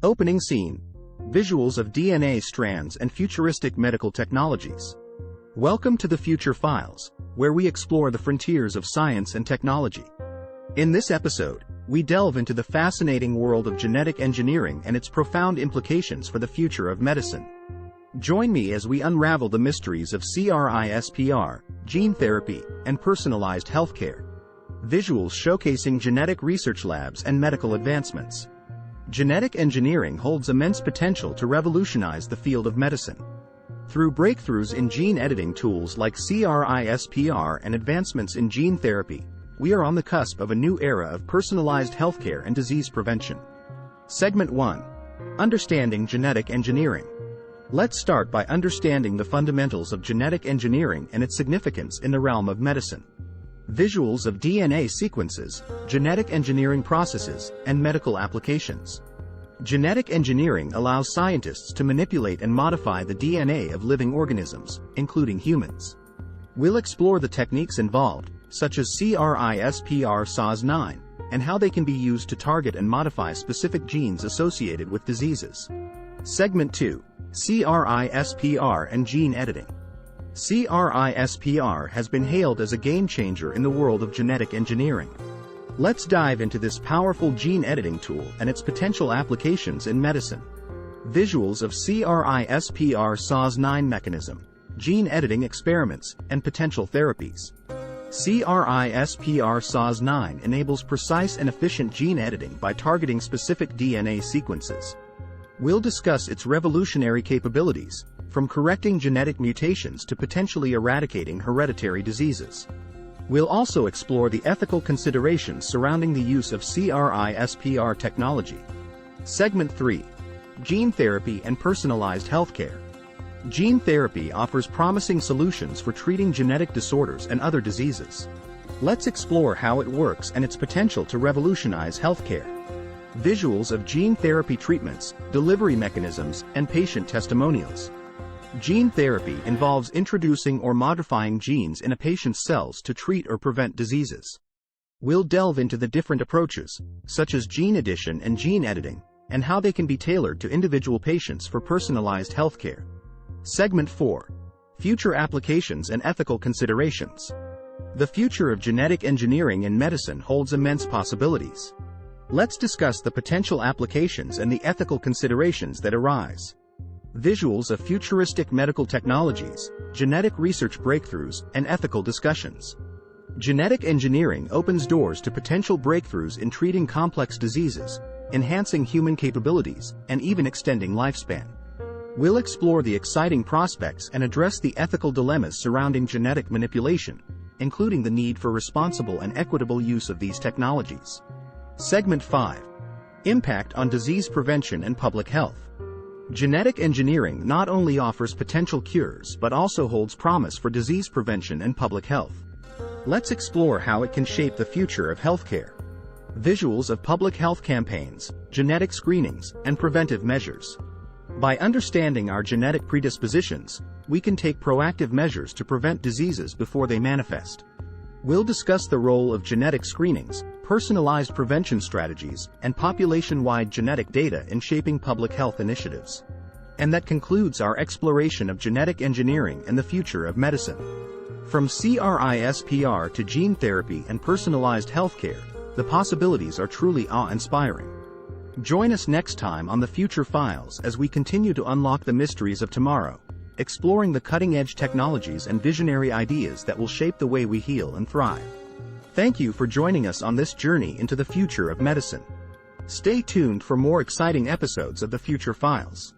Opening scene. Visuals of DNA strands and futuristic medical technologies. Welcome to the Future Files, where we explore the frontiers of science and technology. In this episode, we delve into the fascinating world of genetic engineering and its profound implications for the future of medicine. Join me as we unravel the mysteries of CRISPR, gene therapy, and personalized healthcare. Visuals showcasing genetic research labs and medical advancements. Genetic engineering holds immense potential to revolutionize the field of medicine. Through breakthroughs in gene editing tools like CRISPR and advancements in gene therapy, we are on the cusp of a new era of personalized healthcare and disease prevention. Segment 1. Understanding genetic engineering. Let's start by understanding the fundamentals of genetic engineering and its significance in the realm of medicine. Visuals of DNA sequences, genetic engineering processes, and medical applications. Genetic engineering allows scientists to manipulate and modify the DNA of living organisms, including humans. We'll explore the techniques involved, such as CRISPR-Cas9, and how they can be used to target and modify specific genes associated with diseases. Segment 2. CRISPR and gene editing. CRISPR has been hailed as a game-changer in the world of genetic engineering. Let's dive into this powerful gene editing tool and its potential applications in medicine. Visuals of CRISPR-Cas9 mechanism, gene editing experiments, and potential therapies. CRISPR-Cas9 enables precise and efficient gene editing by targeting specific DNA sequences. We'll discuss its revolutionary capabilities, from correcting genetic mutations to potentially eradicating hereditary diseases. We'll also explore the ethical considerations surrounding the use of CRISPR technology. Segment 3. Gene therapy and personalized healthcare. Gene therapy offers promising solutions for treating genetic disorders and other diseases. Let's explore how it works and its potential to revolutionize healthcare. Visuals of gene therapy treatments, delivery mechanisms, and patient testimonials. Gene therapy involves introducing or modifying genes in a patient's cells to treat or prevent diseases. We'll delve into the different approaches, such as gene addition and gene editing, and how they can be tailored to individual patients for personalized healthcare. Segment 4. Future applications and ethical considerations. The future of genetic engineering in medicine holds immense possibilities. Let's discuss the potential applications and the ethical considerations that arise. Visuals of futuristic medical technologies, genetic research breakthroughs, and ethical discussions. Genetic engineering opens doors to potential breakthroughs in treating complex diseases, enhancing human capabilities, and even extending lifespan. We'll explore the exciting prospects and address the ethical dilemmas surrounding genetic manipulation, including the need for responsible and equitable use of these technologies. Segment 5. Impact on disease prevention and public health. Genetic engineering not only offers potential cures but also holds promise for disease prevention and public health. Let's explore how it can shape the future of healthcare. Visuals of public health campaigns, genetic screenings, and preventive measures. By understanding our genetic predispositions, we can take proactive measures to prevent diseases before they manifest. We'll discuss the role of genetic screenings, personalized prevention strategies, and population-wide genetic data in shaping public health initiatives. And that concludes our exploration of genetic engineering and the future of medicine. From CRISPR to gene therapy and personalized healthcare, the possibilities are truly awe-inspiring. Join us next time on the Future Files as we continue to unlock the mysteries of tomorrow, exploring the cutting-edge technologies and visionary ideas that will shape the way we heal and thrive. Thank you for joining us on this journey into the future of medicine. Stay tuned for more exciting episodes of the Future Files.